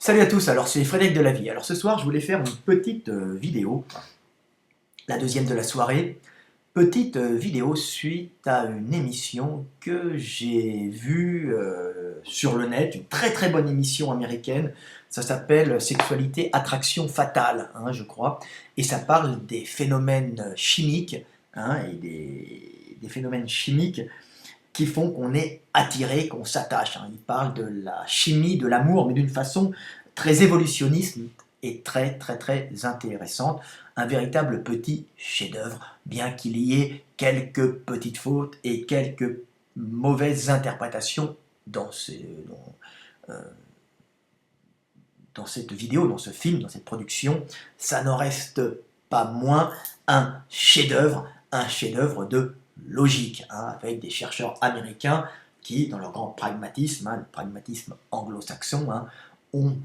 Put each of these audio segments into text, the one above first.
Salut à tous, alors c'est Frédéric de la Vie. Alors ce soir, je voulais faire une petite vidéo, la deuxième de la soirée. Petite vidéo suite à une émission que j'ai vue sur le net, une très très bonne émission américaine. Ça s'appelle Sexualité, Attraction Fatale, hein, je crois. Et ça parle des phénomènes chimiques, hein, et des phénomènes chimiques qui font qu'on est attiré, qu'on s'attache, hein. Il parle de la chimie, de l'amour, mais d'une façon très évolutionniste et très très très intéressante. Un véritable petit chef-d'œuvre, bien qu'il y ait quelques petites fautes et quelques mauvaises interprétations dans, euh, dans cette vidéo, dans ce film, dans cette production. Ça n'en reste pas moins un chef-d'œuvre de logique, hein, avec des chercheurs américains qui, dans leur grand pragmatisme, hein, le pragmatisme anglo-saxon, hein, on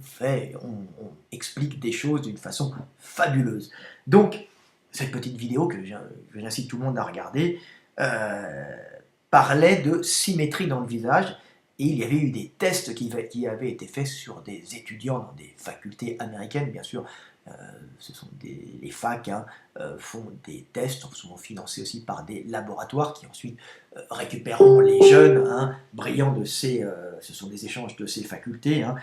explique des choses d'une façon fabuleuse. Donc, cette petite vidéo que j'incite tout le monde à regarder parlait de symétrie dans le visage, et il y avait eu des tests qui avaient été faits sur des étudiants dans des facultés américaines, bien sûr. Ce sont les facs, hein, font des tests, sont souvent financés aussi par des laboratoires qui ensuite récupéreront les jeunes, hein, brillants de ce sont des échanges de ces facultés, hein.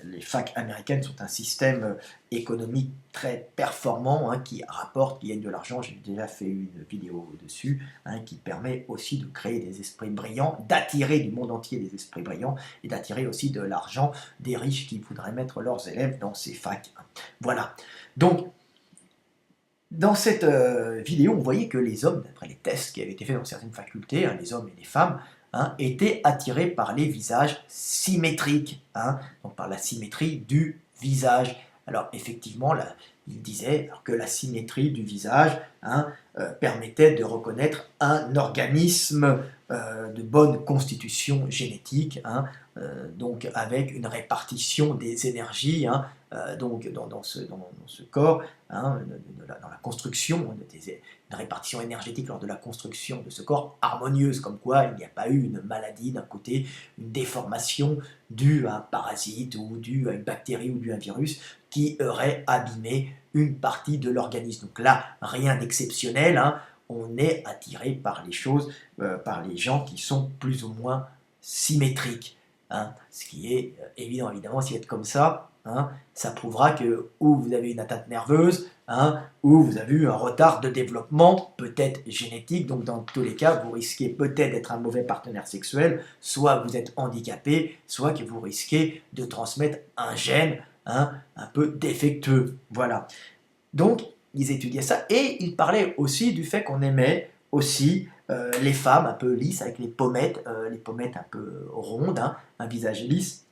Les facs américaines sont un système économique très performant, hein, qui rapporte, qui gagne de l'argent. J'ai déjà fait une vidéo dessus, hein, qui permet aussi de créer des esprits brillants, d'attirer du monde entier des esprits brillants et d'attirer aussi de l'argent des riches qui voudraient mettre leurs élèves dans ces facs. Voilà. Donc, dans cette vidéo, on voyait que les hommes, d'après les tests qui avaient été faits dans certaines facultés, hein, les hommes et les femmes, hein, étaient attirés par les visages symétriques, hein, donc par la symétrie du visage. Alors effectivement, là, il disait que la symétrie du visage, hein, permettait de reconnaître un organisme de bonne constitution génétique, hein, donc avec une répartition des énergies, hein, donc dans ce corps, hein, dans la construction, une répartition énergétique lors de la construction de ce corps harmonieuse, comme quoi il n'y a pas eu une maladie d'un côté, une déformation due à un parasite ou due à une bactérie ou due à un virus qui aurait abîmé une partie de l'organisme. Donc là, rien d'exceptionnel, hein, on est attiré par les choses, par les gens qui sont plus ou moins symétriques, hein, ce qui est évident. Évidemment, si vous êtes comme ça, hein, ça prouvera que ou vous avez une atteinte nerveuse, hein, ou vous avez eu un retard de développement, peut-être génétique. Donc dans tous les cas, vous risquez peut-être d'être un mauvais partenaire sexuel, soit vous êtes handicapé, soit que vous risquez de transmettre un gène, hein, un peu défectueux. Voilà. Donc, ils étudiaient ça, et ils parlaient aussi du fait qu'on aimait aussi les femmes un peu lisses, avec les pommettes un peu rondes, hein, un visage lisse,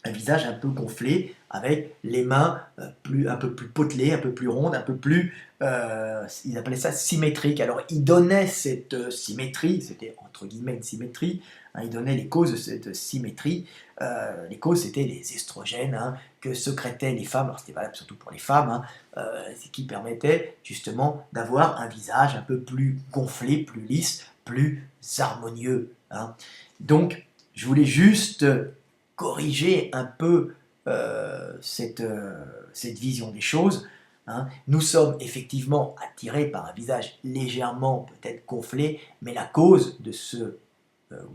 un visage un peu gonflé, avec les mains un peu plus potelées, un peu plus rondes, un peu plus, ils appelaient ça symétrique. Alors ils donnaient cette symétrie, c'était entre guillemets une symétrie, hein, ils donnaient les causes de cette symétrie. Les causes, c'était les estrogènes, hein, que sécrétaient les femmes, alors c'était valable surtout pour les femmes, hein, qui permettaient justement d'avoir un visage un peu plus gonflé, plus lisse, plus harmonieux, hein. Donc je voulais juste corriger un peu cette vision des choses, hein. Nous sommes effectivement attirés par un visage légèrement peut-être gonflé, mais la cause de ce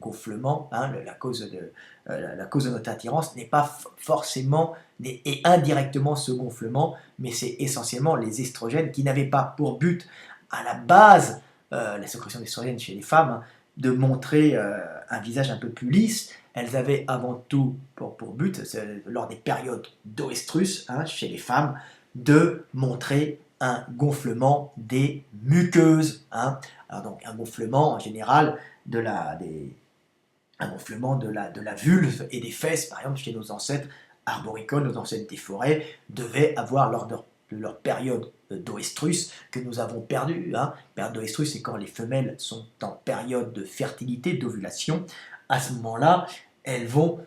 gonflement, hein, la cause de notre attirance n'est pas forcément et indirectement ce gonflement, mais c'est essentiellement les estrogènes qui n'avaient pas pour but à la base, la sécrétion d'estrogènes chez les femmes, hein, de montrer un visage un peu plus lisse. Elles avaient avant tout pour but, lors des périodes d'oestrus, hein, chez les femmes, de montrer un gonflement des muqueuses, hein. Alors donc un gonflement en général un gonflement de la vulve et des fesses, par exemple chez nos ancêtres arboricoles, nos ancêtres des forêts, devaient avoir lors de leur période d'oestrus que nous avons perdu, hein. Période d'oestrus, c'est quand les femelles sont en période de fertilité, d'ovulation. À ce moment-là, elles vont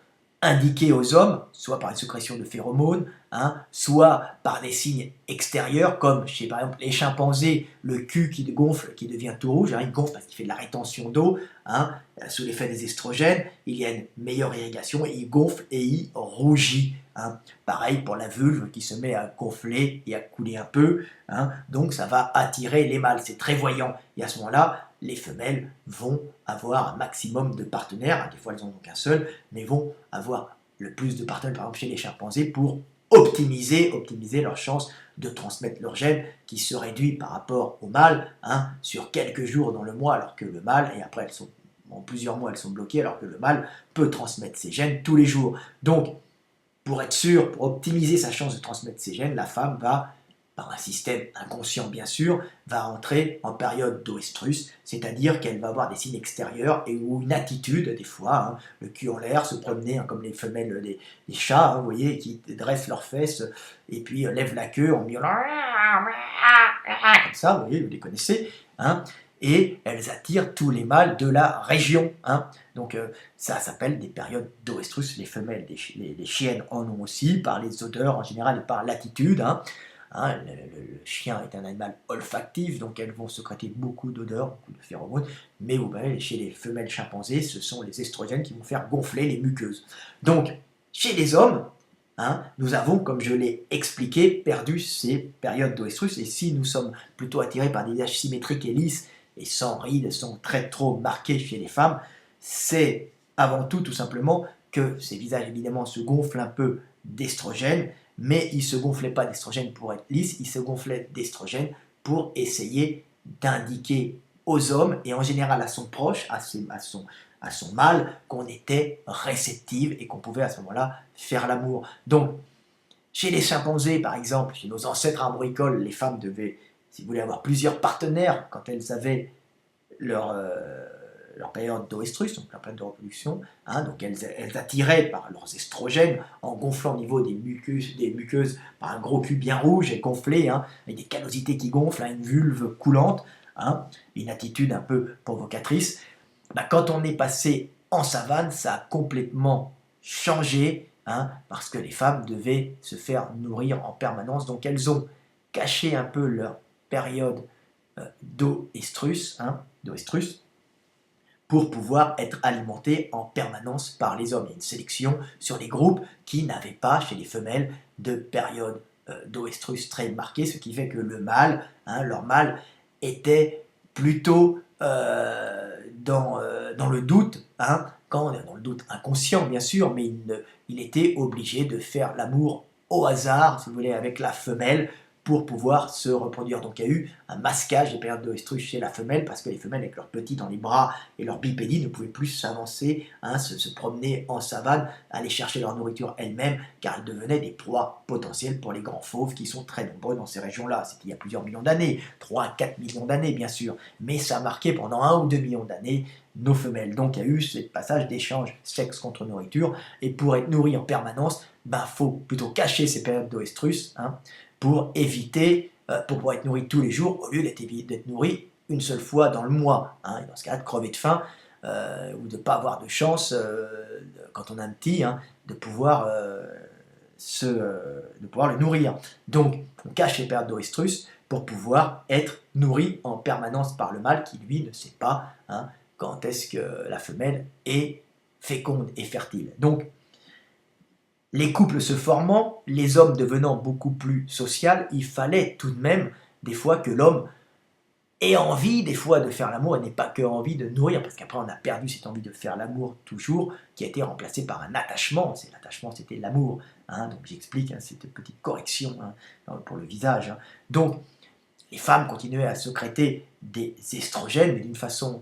indiquer aux hommes, soit par une sécrétion de phéromones, hein, soit par des signes extérieurs, comme chez par exemple les chimpanzés, le cul qui gonfle, qui devient tout rouge, hein, il gonfle parce qu'il fait de la rétention d'eau, hein, sous l'effet des estrogènes, il y a une meilleure irrigation, et il gonfle et il rougit, hein. hein. Pareil pour la vulve qui se met à gonfler et à couler un peu, hein. Donc ça va attirer les mâles, c'est très voyant. Et à ce moment-là, les femelles vont avoir un maximum de partenaires, des fois elles n'en ont qu'un seul, mais vont avoir le plus de partenaires, par exemple chez les chimpanzés, pour optimiser leurs chances de transmettre leur gène, qui se réduit par rapport au mâle, hein, sur quelques jours dans le mois, alors que le mâle, et après en plusieurs mois elles sont bloquées, alors que le mâle peut transmettre ses gènes tous les jours. Donc, pour être sûr, pour optimiser sa chance de transmettre ses gènes, la femme va, par un système inconscient bien sûr, va entrer en période d'oestrus, c'est-à-dire qu'elle va avoir des signes extérieurs et ou une attitude, des fois, hein, le cul en l'air, se promener, hein, comme les femelles des chats, hein, vous voyez, qui dressent leurs fesses et puis lèvent la queue en miaulant, comme ça, vous voyez, vous les connaissez, hein, et elles attirent tous les mâles de la région, hein. Donc ça s'appelle des périodes d'oestrus. Les femelles, les chiennes en ont aussi, par les odeurs en général et par l'attitude, hein. Hein, le chien est un animal olfactif, donc elles vont sécréter beaucoup d'odeurs, beaucoup de phéromones, mais vous voyez, chez les femelles chimpanzés, ce sont les estrogènes qui vont faire gonfler les muqueuses. Donc, chez les hommes, hein, nous avons, comme je l'ai expliqué, perdu ces périodes d'oestrus, et si nous sommes plutôt attirés par des visages symétriques et lisses, et sans rides, sans traits trop marqués chez les femmes, c'est avant tout simplement que ces visages évidemment se gonflent un peu d'estrogène, mais ils ne se gonflaient pas d'estrogène pour être lisses, ils se gonflaient d'estrogène pour essayer d'indiquer aux hommes, et en général à son proche, à son mâle, qu'on était réceptive et qu'on pouvait à ce moment-là faire l'amour. Donc, chez les chimpanzés, par exemple, chez nos ancêtres arboricoles, les femmes devaient, si vous voulez, avoir plusieurs partenaires quand elles avaient leur période d'oestrus, donc leur période de reproduction, hein, donc elles attiraient par leurs estrogènes en gonflant au niveau des muqueuses par un gros cul bien rouge et gonflé, hein, avec des callosités qui gonflent, hein, une vulve coulante, hein, une attitude un peu provocatrice. Bah, quand on est passé en savane, ça a complètement changé, hein, parce que les femmes devaient se faire nourrir en permanence, donc elles ont caché un peu leur période d'oestrus, hein, pour pouvoir être alimentées en permanence par les hommes. Il y a une sélection sur les groupes qui n'avaient pas, chez les femelles, de période d'oestrus très marquée, ce qui fait que le mâle, hein, leur mâle, était plutôt dans le doute, hein, dans le doute inconscient bien sûr, mais il était obligé de faire l'amour au hasard, si vous voulez, avec la femelle, pour pouvoir se reproduire. Donc il y a eu un masquage des périodes d'oestrus chez la femelle, parce que les femelles avec leurs petits dans les bras et leur bipédie ne pouvaient plus s'avancer, hein, se promener en savane, aller chercher leur nourriture elles-mêmes, car elles devenaient des proies potentielles pour les grands fauves qui sont très nombreux dans ces régions-là. C'était il y a plusieurs millions d'années, 3 à 4 millions d'années bien sûr, mais ça a marqué pendant 1 ou 2 millions d'années nos femelles. Donc il y a eu ce passage d'échange sexe contre nourriture, et pour être nourri en permanence, faut plutôt cacher ces périodes d'oestrus, hein, pour éviter, pour pouvoir être nourri tous les jours, au lieu d'être nourri une seule fois dans le mois, hein, et dans ce cas-là, de crever de faim, ou de ne pas avoir de chance, quand on a un petit, hein, de pouvoir le nourrir. Donc, on cache les périodes d'oestrus pour pouvoir être nourri en permanence par le mâle, qui lui ne sait pas, hein, quand est-ce que la femelle est féconde et fertile. Donc, les couples se formant, les hommes devenant beaucoup plus sociaux, il fallait tout de même des fois que l'homme ait envie des fois de faire l'amour et n'ait pas que envie de nourrir, parce qu'après on a perdu cette envie de faire l'amour toujours, qui a été remplacée par un attachement. L'attachement, c'était l'amour, hein, donc j'explique, hein, cette petite correction, hein, pour le visage, hein. Donc les femmes continuaient à sécréter des estrogènes,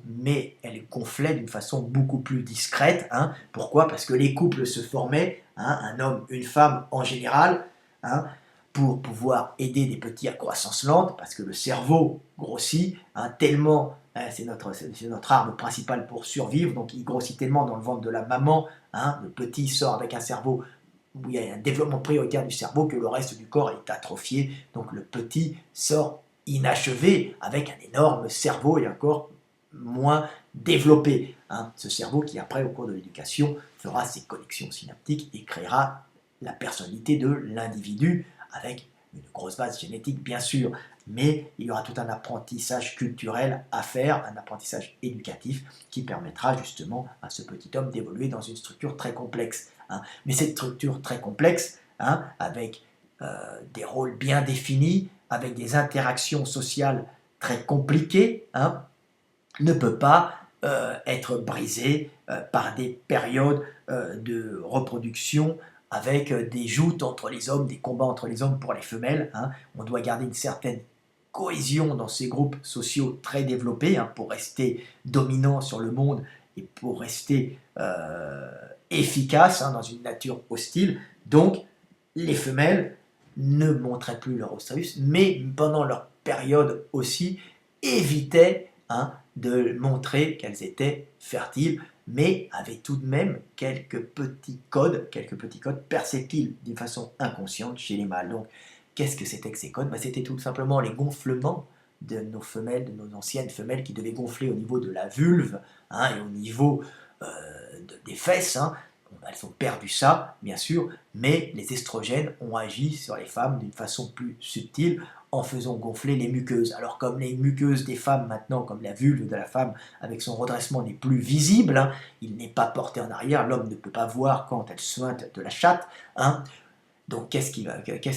mais elles gonflaient d'une façon beaucoup plus discrète, hein. Pourquoi? Parce que les couples se formaient, hein, un homme, une femme en général, hein, pour pouvoir aider des petits à croissance lente, parce que le cerveau grossit, hein, tellement, hein, c'est notre arme principale pour survivre, donc il grossit tellement dans le ventre de la maman, hein, le petit sort avec un cerveau où il y a un développement prioritaire du cerveau, que le reste du corps est atrophié, donc le petit sort inachevé, avec un énorme cerveau et un corps moins développé, hein. Ce cerveau qui, après, au cours de l'éducation, fera ses connexions synaptiques et créera la personnalité de l'individu, avec une grosse base génétique, bien sûr. Mais il y aura tout un apprentissage culturel à faire, un apprentissage éducatif, qui permettra justement à ce petit homme d'évoluer dans une structure très complexe, hein. Mais cette structure très complexe, avec des rôles bien définis, avec des interactions sociales très compliquées, ne peut pas être brisé par des périodes de reproduction avec des joutes entre les hommes, des combats entre les hommes pour les femelles. On doit garder une certaine cohésion dans ces groupes sociaux très développés pour rester dominant sur le monde et pour rester efficace dans une nature hostile. Donc, les femelles ne montraient plus leur oestrus, mais pendant leur période aussi, évitaient de montrer qu'elles étaient fertiles, mais avaient tout de même quelques petits codes perceptibles d'une façon inconsciente chez les mâles. Donc, qu'est-ce que c'était que ces codes? C'était tout simplement les gonflements de nos femelles, de nos anciennes femelles qui devaient gonfler au niveau de la vulve et au niveau des fesses. Elles ont perdu ça, bien sûr, mais les estrogènes ont agi sur les femmes d'une façon plus subtile en faisant gonfler les muqueuses. Alors comme les muqueuses des femmes maintenant, comme la vulve de la femme avec son redressement n'est plus visible, il n'est pas porté en arrière, l'homme ne peut pas voir quand elle suinte de la chatte, donc qu'est-ce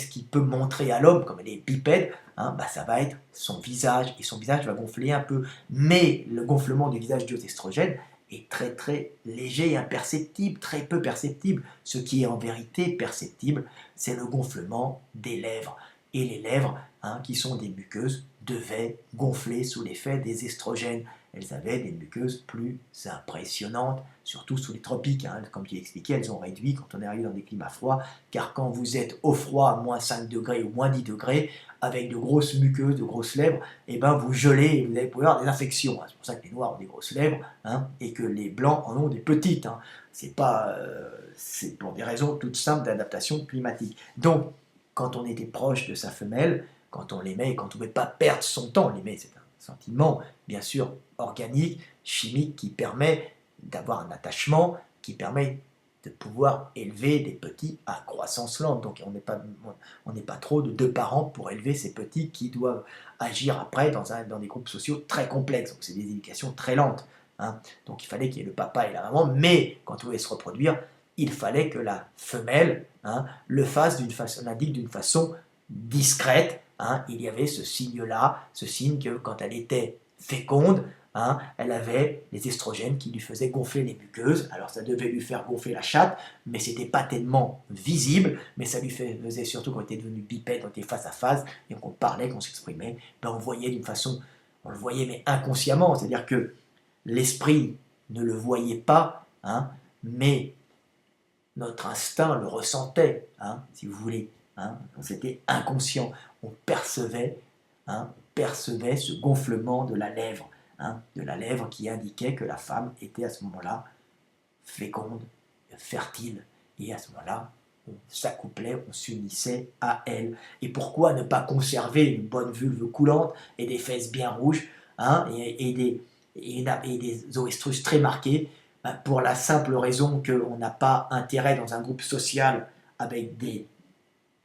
qui peut montrer à l'homme, comme elle est bipède, ça va être son visage, et son visage va gonfler un peu, mais le gonflement du visage dû aux estrogènes est très très léger et imperceptible, très peu perceptible. Ce qui est en vérité perceptible, c'est le gonflement des lèvres. Et les lèvres, qui sont des muqueuses, devaient gonfler sous l'effet des estrogènes. Elles avaient des muqueuses plus impressionnantes, surtout sous les tropiques. Comme tu l'expliquais, elles ont réduit quand on est arrivé dans des climats froids, car quand vous êtes au froid, à moins 5 degrés ou moins 10 degrés, avec de grosses muqueuses, de grosses lèvres, vous gelez et vous allez pouvoir avoir des infections. C'est pour ça que les noirs ont des grosses lèvres et que les blancs en ont des petites. C'est pour des raisons toutes simples d'adaptation climatique. Donc, quand on était proche de sa femelle, quand on l'aimait et quand on ne pouvait pas perdre son temps, l'aimer, c'est un sentiment, bien sûr, organique, chimique, qui permet d'avoir un attachement, qui permet de pouvoir élever des petits à croissance lente. Donc on n'est pas trop de deux parents pour élever ces petits qui doivent agir après dans des groupes sociaux très complexes. Donc c'est des éducations très lentes. Donc il fallait qu'il y ait le papa et la maman, mais quand on voulait se reproduire, il fallait que la femelle le fasse l'indique d'une façon discrète. Il y avait ce signe-là, ce signe que quand elle était féconde, elle avait les estrogènes qui lui faisaient gonfler les muqueuses. Alors ça devait lui faire gonfler la chatte, mais c'était pas tellement visible, mais ça lui faisait surtout quand on était devenu bipède, quand on était face à face, et qu'on parlait, qu'on s'exprimait, on voyait d'une façon, on le voyait mais inconsciemment, c'est-à-dire que l'esprit ne le voyait pas, mais notre instinct le ressentait, si vous voulez. C'était inconscient. On percevait ce gonflement de la lèvre qui indiquait que la femme était à ce moment-là féconde, fertile, et à ce moment-là, on s'accouplait, on s'unissait à elle. Et pourquoi ne pas conserver une bonne vulve coulante et des fesses bien rouges et des oestrus très marqués, pour la simple raison qu'on n'a pas intérêt dans un groupe social avec des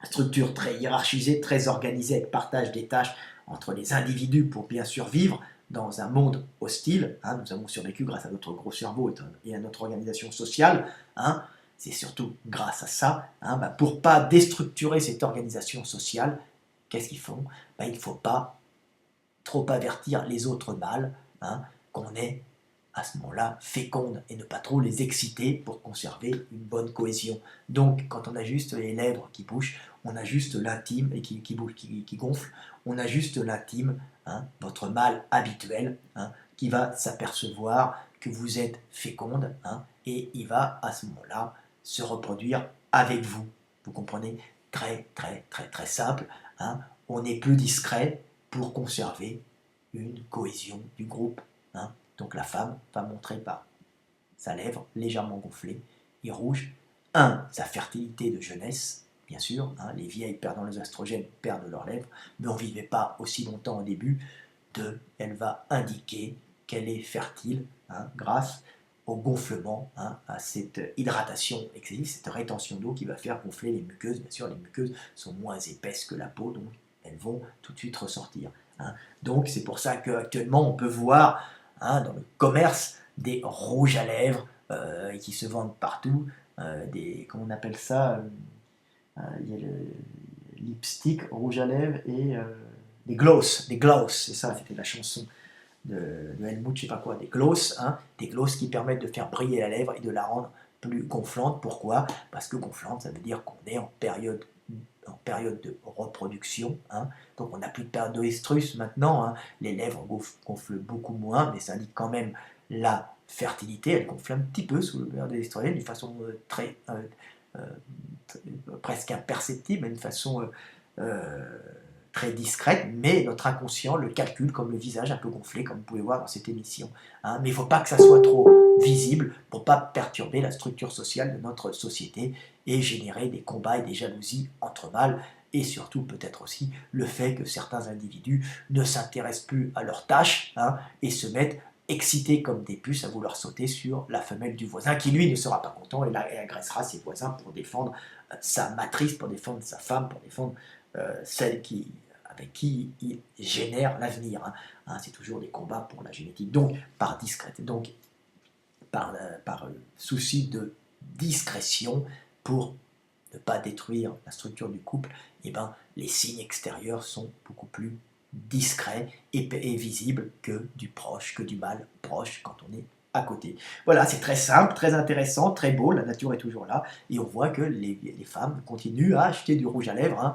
structures très hiérarchisées, très organisées, avec partage des tâches entre les individus pour bien survivre dans un monde hostile. Nous avons survécu grâce à notre gros cerveau et à notre organisation sociale. C'est surtout grâce à ça. Pour ne pas déstructurer cette organisation sociale, qu'est-ce qu'ils font? Il ne faut pas trop avertir les autres mâles qu'on est à ce moment-là féconde et ne pas trop les exciter pour conserver une bonne cohésion. Donc quand on a juste les lèvres qui bougent, on a juste l'intime et qui gonfle, on a juste l'intime, votre mâle habituel, qui va s'apercevoir que vous êtes féconde et il va à ce moment-là se reproduire avec vous. Vous comprenez? Très très très très simple. On est plus discret pour conserver une cohésion du groupe. Donc la femme va montrer par sa lèvre légèrement gonflée et rouge, sa fertilité de jeunesse, bien sûr, les vieilles perdant les oestrogènes perdent leurs lèvres, mais on ne vivait pas aussi longtemps au début. Elle va indiquer qu'elle est fertile grâce au gonflement, à cette hydratation excessive, cette rétention d'eau qui va faire gonfler les muqueuses. Bien sûr, les muqueuses sont moins épaisses que la peau, donc elles vont tout de suite ressortir. Donc c'est pour ça qu'actuellement on peut voir dans le commerce des rouges à lèvres qui se vendent partout, comment on appelle ça, Il y a le lipstick, rouge à lèvres et des gloss, c'est ça, c'était la chanson de Helmut, je sais pas quoi, des gloss qui permettent de faire briller la lèvre et de la rendre plus gonflante. Pourquoi? Parce que gonflante, ça veut dire qu'on est en période de reproduction, hein. Donc on n'a plus de période d'oestrus maintenant, hein. Les lèvres gonflent beaucoup moins, mais ça indique quand même la fertilité. Elles gonflent un petit peu sous le période d'oestrogène d'une façon euh, presque imperceptible, d'une façon très discrète, mais notre inconscient le calcule comme le visage un peu gonflé, comme vous pouvez voir dans cette émission, hein. Mais il ne faut pas que ça soit trop visible pour ne pas perturber la structure sociale de notre société et générer des combats et des jalousies entre mâles, et surtout peut-être aussi le fait que certains individus ne s'intéressent plus à leurs tâches, hein, et se mettent excités comme des puces à vouloir sauter sur la femelle du voisin, qui lui ne sera pas content et agressera ses voisins pour défendre sa matrice, pour défendre sa femme, pour défendre celle avec qui il génère l'avenir, hein. Hein, c'est toujours des combats pour la génétique. Donc, par discrète, donc par souci de discrétion, pour ne pas détruire la structure du couple, eh ben, les signes extérieurs sont beaucoup plus discrets et visibles que du mal proche quand on est à côté. Voilà, c'est très simple, très intéressant, très beau, la nature est toujours là, et on voit que les femmes continuent à acheter du rouge à lèvres, hein,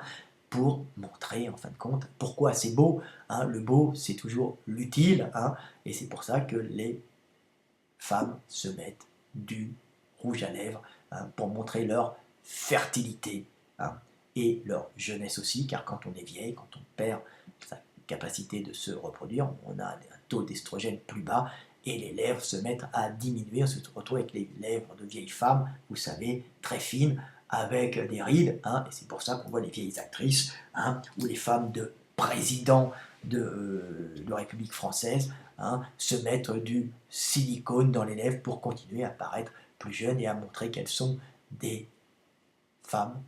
pour montrer, en fin de compte, pourquoi c'est beau, hein. Le beau, c'est toujours l'utile, hein, et c'est pour ça que les femmes se mettent du rouge à lèvres, hein, pour montrer leur fertilité, hein, et leur jeunesse aussi, car quand on est vieille, quand on perd sa capacité de se reproduire, on a un taux d'estrogène plus bas, et les lèvres se mettent à diminuer. On se retrouve avec les lèvres de vieilles femmes, vous savez, très fines, avec des rides, hein, et c'est pour ça qu'on voit les vieilles actrices, hein, ou les femmes de présidents de République française, hein, se mettre du silicone dans les lèvres pour continuer à paraître plus jeunes et à montrer qu'elles sont des femmes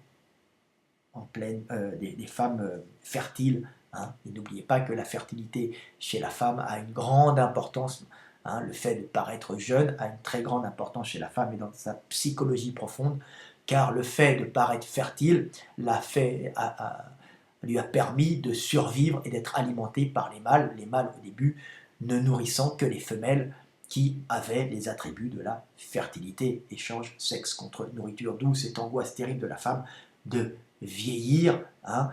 des femmes fertiles, hein. Et n'oubliez pas que la fertilité chez la femme a une grande importance, hein. Le fait de paraître jeune a une très grande importance chez la femme et dans sa psychologie profonde, car le fait de paraître fertile lui a permis de survivre et d'être alimenté par les mâles au début ne nourrissant que les femelles qui avaient les attributs de la fertilité, échange sexe contre nourriture, d'où cette angoisse terrible de la femme de vieillir, hein.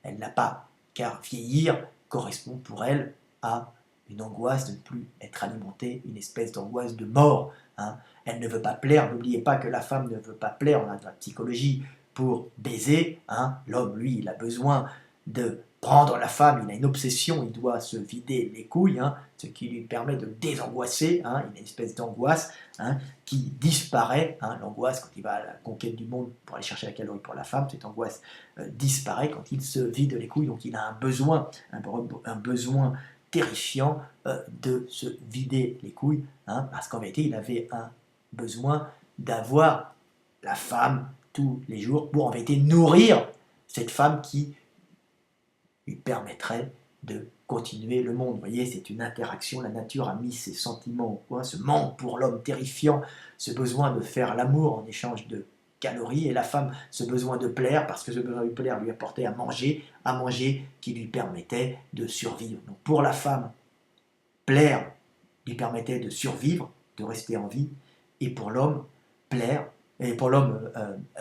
Elle n'a pas, car vieillir correspond pour elle à une angoisse de ne plus être alimentée, une espèce d'angoisse de mort, hein. Elle ne veut pas plaire, n'oubliez pas que la femme ne veut pas plaire, on a de la psychologie pour baiser, hein. L'homme, lui, il a besoin de prendre la femme, il a une obsession, il doit se vider les couilles, hein, ce qui lui permet de désangoisser, hein. Il a une espèce d'angoisse, hein, qui disparaît, hein. L'angoisse quand il va à la conquête du monde pour aller chercher la calorie pour la femme, cette angoisse disparaît quand il se vide les couilles, donc il a un besoin terrifiant de se vider les couilles, hein, parce qu'en vérité il avait un besoin d'avoir la femme tous les jours pour en vérité nourrir cette femme qui lui permettrait de continuer le monde. Vous voyez, c'est une interaction, la nature a mis ses sentiments au point, ce manque pour l'homme terrifiant, ce besoin de faire l'amour en échange de calories, et la femme, ce besoin de plaire, parce que ce besoin de plaire lui apportait à manger qui lui permettait de survivre. Donc pour la femme, plaire lui permettait de survivre, de rester en vie, et pour l'homme,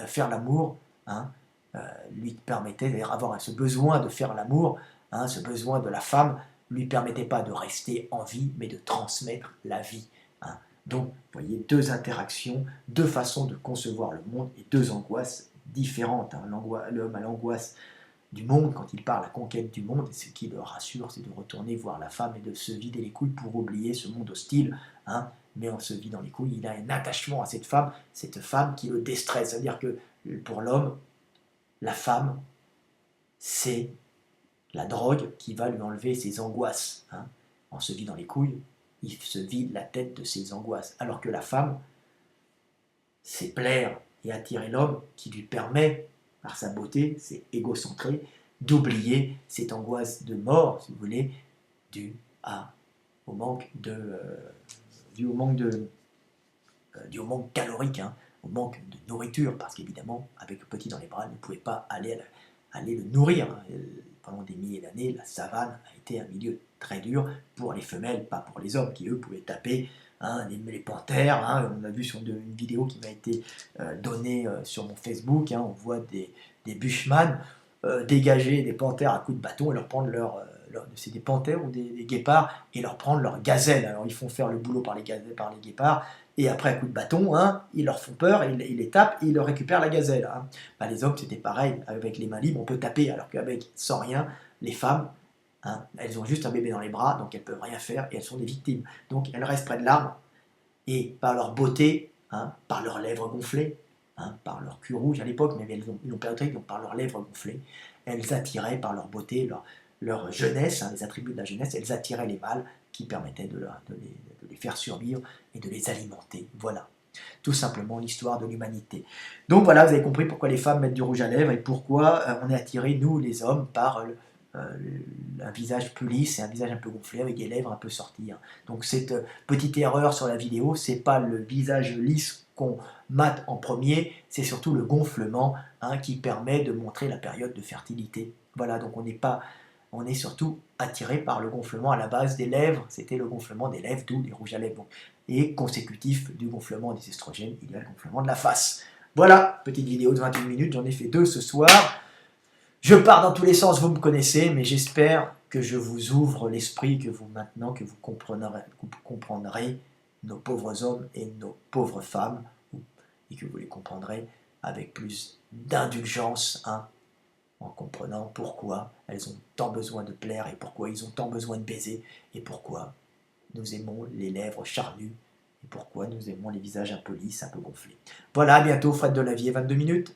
faire l'amour, hein, lui permettait d'avoir ce besoin de faire l'amour, hein, ce besoin de la femme lui permettait pas de rester en vie, mais de transmettre la vie, hein. Donc, vous voyez, deux interactions, deux façons de concevoir le monde et deux angoisses différentes, hein. L'homme a l'angoisse du monde quand il part à la conquête du monde, et ce qui le rassure, c'est de retourner voir la femme et de se vider les couilles pour oublier ce monde hostile, hein. Mais en se vidant les couilles, il a un attachement à cette femme qui le déstresse. C'est-à-dire que pour l'homme, la femme, c'est la drogue qui va lui enlever ses angoisses, hein. En se vidant les couilles, il se vide la tête de ses angoisses. Alors que la femme, c'est plaire et attirer l'homme qui lui permet, par sa beauté, c'est égocentré, d'oublier cette angoisse de mort, si vous voulez, due au manque calorique, hein, au manque de nourriture, parce qu'évidemment, avec le petit dans les bras, ils ne pouvaient pas aller le nourrir. Pendant des milliers d'années, la savane a été un milieu très dur pour les femelles, pas pour les hommes, qui eux pouvaient taper les panthères. On a vu sur une vidéo qui m'a été donnée sur mon Facebook, on voit des bushman dégager des panthères à coups de bâton et leur prendre c'est des panthères ou des guépards, et leur prendre leur gazelle. Alors ils font faire le boulot par les guépards, et après, à coup de bâton, ils leur font peur, ils les tapent, et ils leur récupèrent la gazelle. Les hommes, c'était pareil, avec les mains libres, on peut taper, alors qu'avec sans rien, les femmes, elles ont juste un bébé dans les bras, donc elles ne peuvent rien faire, et elles sont des victimes. Donc elles restent près de l'arbre, et par leur beauté, par leurs lèvres gonflées, par leur cul rouge à l'époque, mais ils l'ont perdu, donc par leurs lèvres gonflées, elles attiraient par leur beauté, leur jeunesse, les attributs de la jeunesse, elles attiraient les mâles qui permettaient de les faire survivre et de les alimenter. Voilà, tout simplement l'histoire de l'humanité. Donc voilà, vous avez compris pourquoi les femmes mettent du rouge à lèvres et pourquoi on est attirés, nous les hommes, par un visage plus lisse et un visage un peu gonflé avec des lèvres un peu sorties. Donc cette petite erreur sur la vidéo, c'est pas le visage lisse qu'on mate en premier, c'est surtout le gonflement qui permet de montrer la période de fertilité. Voilà, donc on est surtout attiré par le gonflement à la base des lèvres, c'était le gonflement des lèvres, d'où les rouges à lèvres. Et consécutif du gonflement des estrogènes, il y a le gonflement de la face. Voilà, petite vidéo de 21 minutes, j'en ai fait 2 ce soir. Je pars dans tous les sens, vous me connaissez, mais j'espère que je vous ouvre l'esprit, que vous comprendrez nos pauvres hommes et nos pauvres femmes, et que vous les comprendrez avec plus d'indulgence, en comprenant pourquoi elles ont tant besoin de plaire, et pourquoi ils ont tant besoin de baiser, et pourquoi nous aimons les lèvres charnues, et pourquoi nous aimons les visages un peu lisses, un peu gonflés. Voilà, à bientôt, Fred Delavier, 22 minutes.